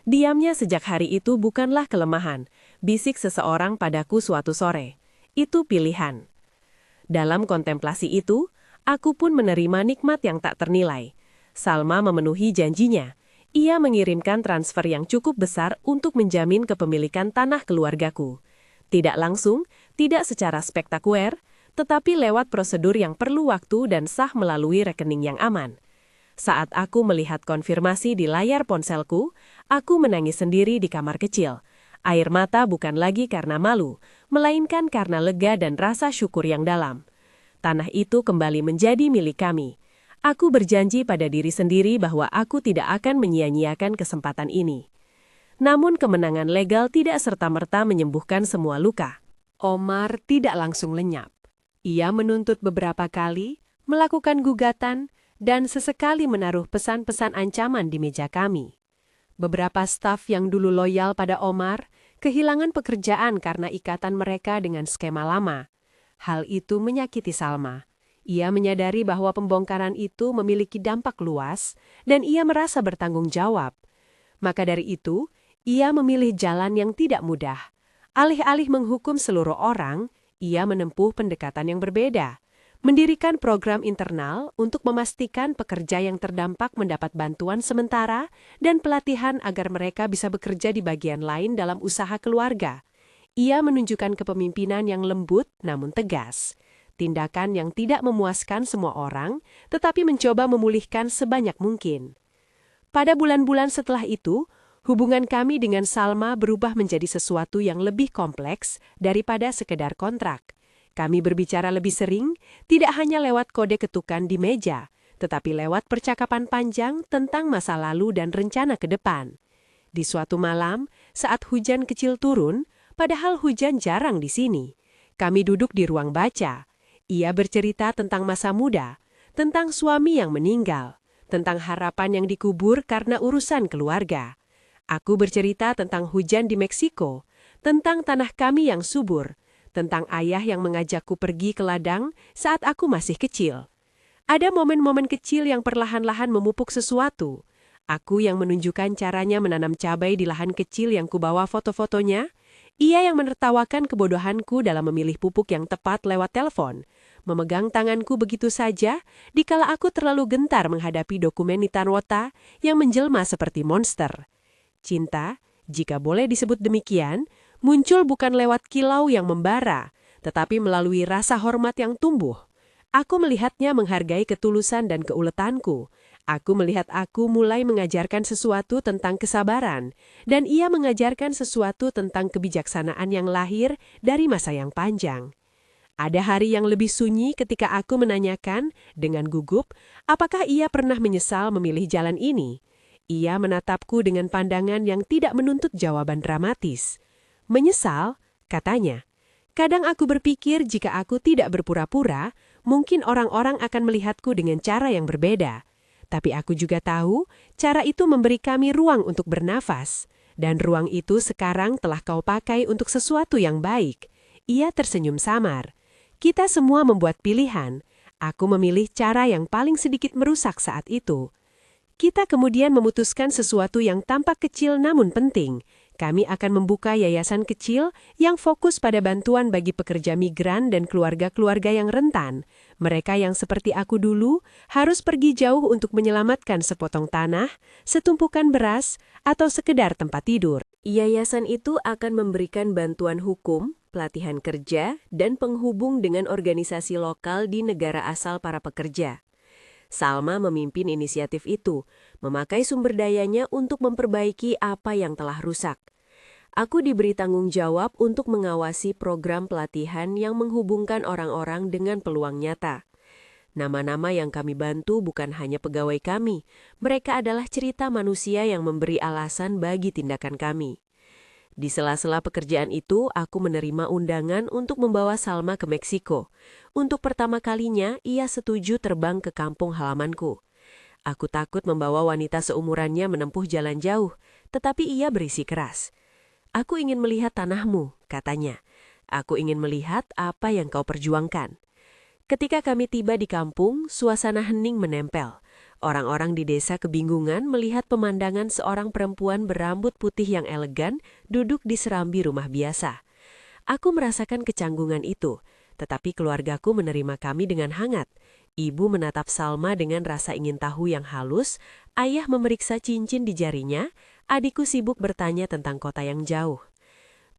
Diamnya sejak hari itu bukanlah kelemahan, bisik seseorang padaku suatu sore. Itu pilihan. Dalam kontemplasi itu, aku pun menerima nikmat yang tak ternilai. Salma memenuhi janjinya. Ia mengirimkan transfer yang cukup besar untuk menjamin kepemilikan tanah keluargaku. Tidak langsung, tidak secara spektakuler, tetapi lewat prosedur yang perlu waktu dan sah melalui rekening yang aman. Saat aku melihat konfirmasi di layar ponselku, aku menangis sendiri di kamar kecil. Air mata bukan lagi karena malu, melainkan karena lega dan rasa syukur yang dalam. Tanah itu kembali menjadi milik kami. Aku berjanji pada diri sendiri bahwa aku tidak akan menyia-nyiakan kesempatan ini. Namun kemenangan legal tidak serta-merta menyembuhkan semua luka. Omar tidak langsung lenyap. Ia menuntut beberapa kali, melakukan gugatan, dan sesekali menaruh pesan-pesan ancaman di meja kami. Beberapa staf yang dulu loyal pada Omar kehilangan pekerjaan karena ikatan mereka dengan skema lama. Hal itu menyakiti Salma. Ia menyadari bahwa pembongkaran itu memiliki dampak luas dan ia merasa bertanggung jawab. Maka dari itu, ia memilih jalan yang tidak mudah. Alih-alih menghukum seluruh orang, ia menempuh pendekatan yang berbeda. Mendirikan program internal untuk memastikan pekerja yang terdampak mendapat bantuan sementara dan pelatihan agar mereka bisa bekerja di bagian lain dalam usaha keluarga. Ia menunjukkan kepemimpinan yang lembut namun tegas. Tindakan yang tidak memuaskan semua orang, tetapi mencoba memulihkan sebanyak mungkin. Pada bulan-bulan setelah itu, hubungan kami dengan Salma berubah menjadi sesuatu yang lebih kompleks daripada sekedar kontrak. Kami berbicara lebih sering, tidak hanya lewat kode ketukan di meja, tetapi lewat percakapan panjang tentang masa lalu dan rencana ke depan. Di suatu malam, saat hujan kecil turun, padahal hujan jarang di sini, kami duduk di ruang baca. Ia bercerita tentang masa muda, tentang suami yang meninggal, tentang harapan yang dikubur karena urusan keluarga. Aku bercerita tentang hujan di Meksiko, tentang tanah kami yang subur, tentang ayah yang mengajakku pergi ke ladang saat aku masih kecil. Ada momen-momen kecil yang perlahan-lahan memupuk sesuatu. Aku yang menunjukkan caranya menanam cabai di lahan kecil yang kubawa foto-fotonya. Ia yang menertawakan kebodohanku dalam memilih pupuk yang tepat lewat telepon, memegang tanganku begitu saja dikala aku terlalu gentar menghadapi dokumen Nitanwota yang menjelma seperti monster. Cinta, jika boleh disebut demikian, muncul bukan lewat kilau yang membara, tetapi melalui rasa hormat yang tumbuh. Aku melihatnya menghargai ketulusan dan keuletanku. Aku melihat aku mulai mengajarkan sesuatu tentang kesabaran, dan ia mengajarkan sesuatu tentang kebijaksanaan yang lahir dari masa yang panjang. Ada hari yang lebih sunyi ketika aku menanyakan, dengan gugup, apakah ia pernah menyesal memilih jalan ini. Ia menatapku dengan pandangan yang tidak menuntut jawaban dramatis. Menyesal, katanya. Kadang aku berpikir jika aku tidak berpura-pura, mungkin orang-orang akan melihatku dengan cara yang berbeda. Tapi aku juga tahu, cara itu memberi kami ruang untuk bernafas. Dan ruang itu sekarang telah kau pakai untuk sesuatu yang baik. Ia tersenyum samar. Kita semua membuat pilihan. Aku memilih cara yang paling sedikit merusak saat itu. Kita kemudian memutuskan sesuatu yang tampak kecil namun penting. Kami akan membuka yayasan kecil yang fokus pada bantuan bagi pekerja migran dan keluarga-keluarga yang rentan. Mereka yang seperti aku dulu harus pergi jauh untuk menyelamatkan sepotong tanah, setumpukan beras, atau sekedar tempat tidur. Yayasan itu akan memberikan bantuan hukum, pelatihan kerja, dan penghubung dengan organisasi lokal di negara asal para pekerja. Salma memimpin inisiatif itu, memakai sumber dayanya untuk memperbaiki apa yang telah rusak. Aku diberi tanggung jawab untuk mengawasi program pelatihan yang menghubungkan orang-orang dengan peluang nyata. Nama-nama yang kami bantu bukan hanya pegawai kami, mereka adalah cerita manusia yang memberi alasan bagi tindakan kami. Di sela-sela pekerjaan itu, aku menerima undangan untuk membawa Salma ke Meksiko. Untuk pertama kalinya, ia setuju terbang ke kampung halamanku. Aku takut membawa wanita seumurannya menempuh jalan jauh, tetapi ia berisi keras. Aku ingin melihat tanahmu, katanya. Aku ingin melihat apa yang kau perjuangkan. Ketika kami tiba di kampung, suasana hening menempel. Orang-orang di desa kebingungan melihat pemandangan seorang perempuan berambut putih yang elegan duduk di serambi rumah biasa. Aku merasakan kecanggungan itu, tetapi keluargaku menerima kami dengan hangat. Ibu menatap Salma dengan rasa ingin tahu yang halus, ayah memeriksa cincin di jarinya, adikku sibuk bertanya tentang kota yang jauh.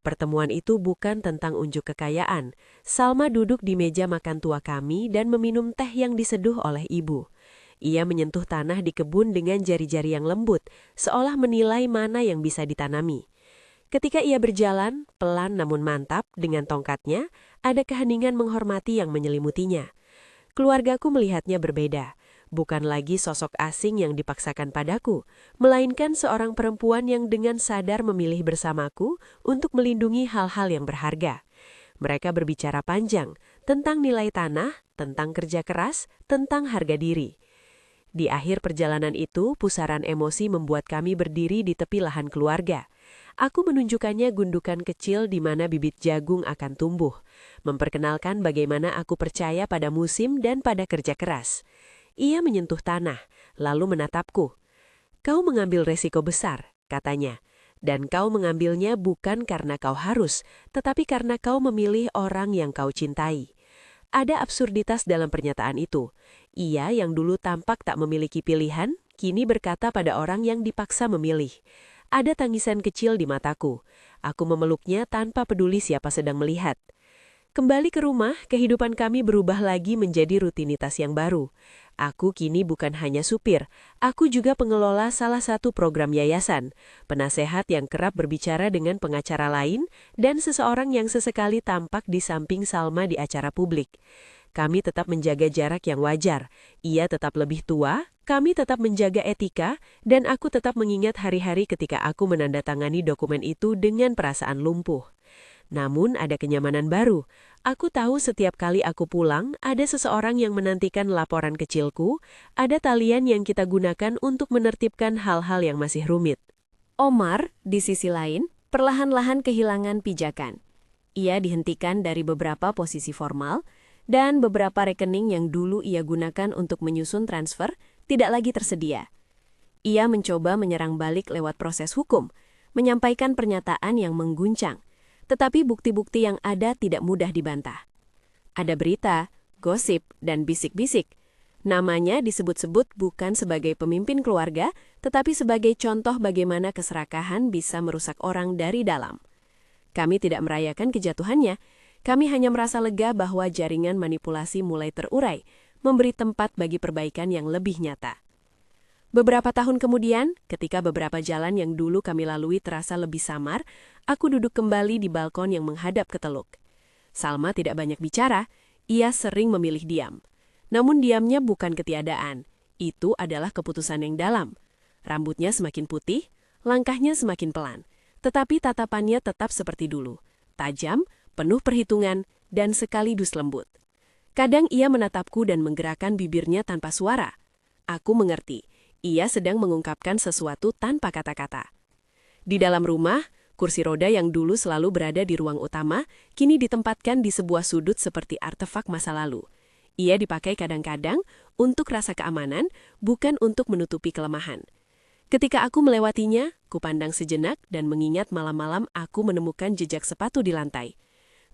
Pertemuan itu bukan tentang unjuk kekayaan. Salma duduk di meja makan tua kami dan meminum teh yang diseduh oleh ibu. Ia menyentuh tanah di kebun dengan jari-jari yang lembut, seolah menilai mana yang bisa ditanami. Ketika ia berjalan, pelan namun mantap, dengan tongkatnya, ada keheningan menghormati yang menyelimutinya. Keluargaku melihatnya berbeda. Bukan lagi sosok asing yang dipaksakan padaku, melainkan seorang perempuan yang dengan sadar memilih bersamaku untuk melindungi hal-hal yang berharga. Mereka berbicara panjang tentang nilai tanah, tentang kerja keras, tentang harga diri. Di akhir perjalanan itu, pusaran emosi membuat kami berdiri di tepi lahan keluarga. Aku menunjukkannya gundukan kecil di mana bibit jagung akan tumbuh, memperkenalkan bagaimana aku percaya pada musim dan pada kerja keras. Ia menyentuh tanah, lalu menatapku. "Kau mengambil resiko besar," katanya, "dan kau mengambilnya bukan karena kau harus, tetapi karena kau memilih orang yang kau cintai." Ada absurditas dalam pernyataan itu. Ia yang dulu tampak tak memiliki pilihan, kini berkata pada orang yang dipaksa memilih. Ada tangisan kecil di mataku. Aku memeluknya tanpa peduli siapa sedang melihat. Kembali ke rumah, kehidupan kami berubah lagi menjadi rutinitas yang baru. Aku kini bukan hanya supir, aku juga pengelola salah satu program yayasan, penasehat yang kerap berbicara dengan pengacara lain, dan seseorang yang sesekali tampak di samping Salma di acara publik. Kami tetap menjaga jarak yang wajar, ia tetap lebih tua, kami tetap menjaga etika, dan aku tetap mengingat hari-hari ketika aku menandatangani dokumen itu dengan perasaan lumpuh. Namun ada kenyamanan baru. Aku tahu setiap kali aku pulang, ada seseorang yang menantikan laporan kecilku, ada talian yang kita gunakan untuk menertibkan hal-hal yang masih rumit. Omar, di sisi lain, perlahan-lahan kehilangan pijakan. Ia dihentikan dari beberapa posisi formal, dan beberapa rekening yang dulu ia gunakan untuk menyusun transfer tidak lagi tersedia. Ia mencoba menyerang balik lewat proses hukum, menyampaikan pernyataan yang mengguncang, tetapi bukti-bukti yang ada tidak mudah dibantah. Ada berita, gosip, dan bisik-bisik. Namanya disebut-sebut bukan sebagai pemimpin keluarga, tetapi sebagai contoh bagaimana keserakahan bisa merusak orang dari dalam. Kami tidak merayakan kejatuhannya, kami hanya merasa lega bahwa jaringan manipulasi mulai terurai, memberi tempat bagi perbaikan yang lebih nyata. Beberapa tahun kemudian, ketika beberapa jalan yang dulu kami lalui terasa lebih samar, aku duduk kembali di balkon yang menghadap ke teluk. Salma tidak banyak bicara, ia sering memilih diam. Namun diamnya bukan ketiadaan, itu adalah keputusan yang dalam. Rambutnya semakin putih, langkahnya semakin pelan, tetapi tatapannya tetap seperti dulu, tajam, penuh perhitungan, dan sekaligus lembut. Kadang ia menatapku dan menggerakkan bibirnya tanpa suara. Aku mengerti. Ia sedang mengungkapkan sesuatu tanpa kata-kata. Di dalam rumah, kursi roda yang dulu selalu berada di ruang utama, kini ditempatkan di sebuah sudut seperti artefak masa lalu. Ia dipakai kadang-kadang untuk rasa keamanan, bukan untuk menutupi kelemahan. Ketika aku melewatinya, kupandang sejenak dan mengingat malam-malam aku menemukan jejak sepatu di lantai.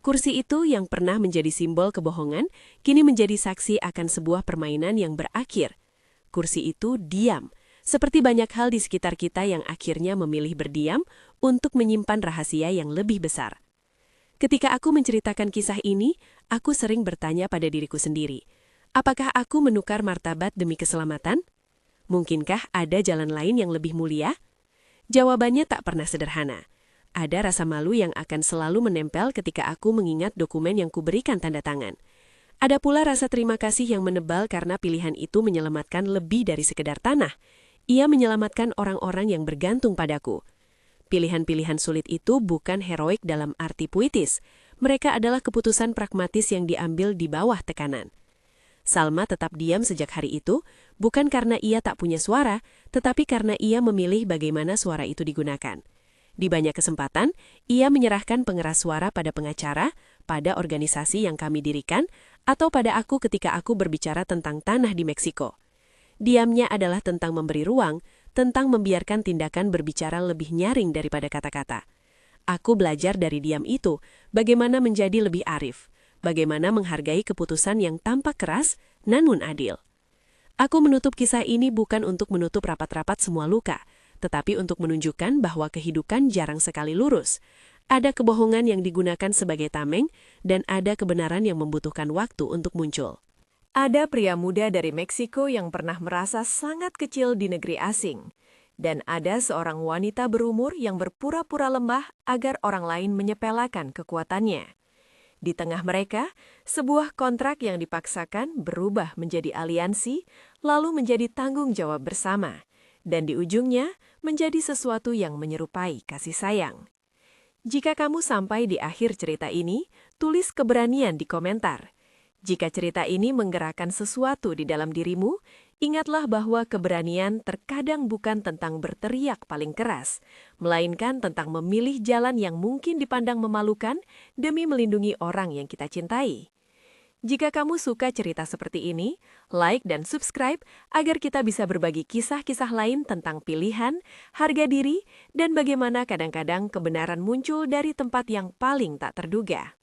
Kursi itu yang pernah menjadi simbol kebohongan, kini menjadi saksi akan sebuah permainan yang berakhir. Kursi itu diam, seperti banyak hal di sekitar kita yang akhirnya memilih berdiam untuk menyimpan rahasia yang lebih besar. Ketika aku menceritakan kisah ini, aku sering bertanya pada diriku sendiri, apakah aku menukar martabat demi keselamatan? Mungkinkah ada jalan lain yang lebih mulia? Jawabannya tak pernah sederhana. Ada rasa malu yang akan selalu menempel ketika aku mengingat dokumen yang kuberikan tanda tangan. Ada pula rasa terima kasih yang menebal karena pilihan itu menyelamatkan lebih dari sekedar tanah. Ia menyelamatkan orang-orang yang bergantung padaku. Pilihan-pilihan sulit itu bukan heroik dalam arti puitis. Mereka adalah keputusan pragmatis yang diambil di bawah tekanan. Salma tetap diam sejak hari itu, bukan karena ia tak punya suara, tetapi karena ia memilih bagaimana suara itu digunakan. Di banyak kesempatan, ia menyerahkan pengeras suara pada pengacara, pada organisasi yang kami dirikan, atau pada aku ketika aku berbicara tentang tanah di Meksiko. Diamnya adalah tentang memberi ruang, tentang membiarkan tindakan berbicara lebih nyaring daripada kata-kata. Aku belajar dari diam itu, bagaimana menjadi lebih arif, bagaimana menghargai keputusan yang tampak keras, namun adil. Aku menutup kisah ini bukan untuk menutup rapat-rapat semua luka, tetapi untuk menunjukkan bahwa kehidupan jarang sekali lurus. Ada kebohongan yang digunakan sebagai tameng, dan ada kebenaran yang membutuhkan waktu untuk muncul. Ada pria muda dari Meksiko yang pernah merasa sangat kecil di negeri asing. Dan ada seorang wanita berumur yang berpura-pura lemah agar orang lain menyepelekan kekuatannya. Di tengah mereka, sebuah kontrak yang dipaksakan berubah menjadi aliansi, lalu menjadi tanggung jawab bersama, dan di ujungnya menjadi sesuatu yang menyerupai kasih sayang. Jika kamu sampai di akhir cerita ini, tulis keberanian di komentar. Jika cerita ini menggerakkan sesuatu di dalam dirimu, ingatlah bahwa keberanian terkadang bukan tentang berteriak paling keras, melainkan tentang memilih jalan yang mungkin dipandang memalukan demi melindungi orang yang kita cintai. Jika kamu suka cerita seperti ini, like dan subscribe agar kita bisa berbagi kisah-kisah lain tentang pilihan, harga diri, dan bagaimana kadang-kadang kebenaran muncul dari tempat yang paling tak terduga.